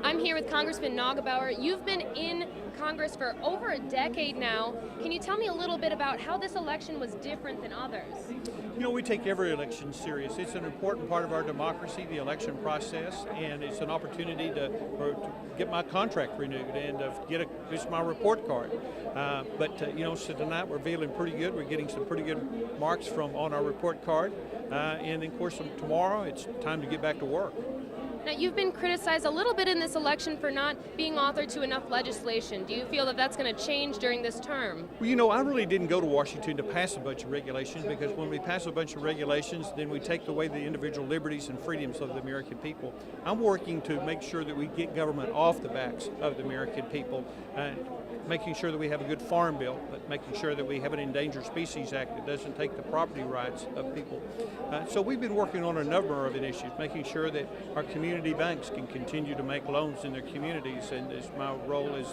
I'm here with Congressman Neugebauer. You've been in Congress for over a decade now. Can you tell me a little bit about how this election was different than others? You know, we take every election serious. It's an important part of our democracy, the election process, and it's an opportunity to get my contract renewed and it's my report card. So tonight we're feeling pretty good. We're getting some pretty good marks on our report card, and then, of course, tomorrow it's time to get back to work. Now, you've been criticized a little bit in this election for not being authored to enough legislation. Do you feel that that's going to change during this term? Well, you know, I really didn't go to Washington to pass a bunch of regulations, because when we pass a bunch of regulations, then we take away the individual liberties and freedoms of the American people. I'm working to make sure that we get government off the backs of the American people, making sure that we have a good farm bill, but making sure that we have an Endangered Species Act that doesn't take the property rights of people. So we've been working on a number of issues, making sure that our community banks can continue to make loans in their communities, and as my role is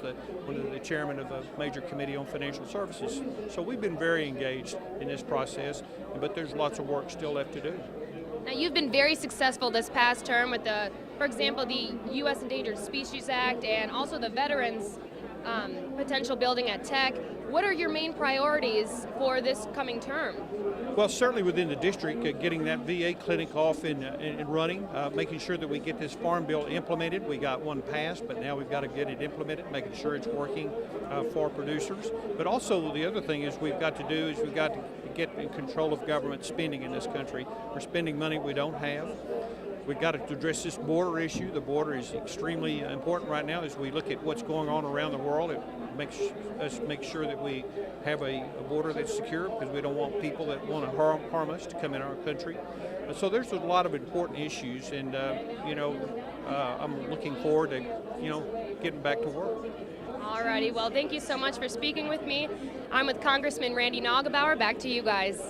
one of the chairman of a major committee on financial services. So we've been very engaged in this process, but there's lots of work still left to do. Now, you've been very successful this past term with for example, the U.S. Endangered Species Act and also the Veterans potential building at Tech. What are your main priorities for this coming term? Well, certainly within the district, getting that VA clinic off and running, making sure that we get this farm bill implemented. We got one passed, but now we've got to get it implemented, making sure it's working for producers. But also the other thing we've got to get in control of government spending in this country. We're spending money we don't have. We've got to address this border issue. The border is extremely important right now as we look at what's going on around the world. It makes us make sure that we have a border that's secure, because we don't want people that want to harm us to come in our country. So there's a lot of important issues, and I'm looking forward to getting back to work. Alrighty, well, thank you so much for speaking with me. I'm with Congressman Randy Neugebauer. Back to you guys.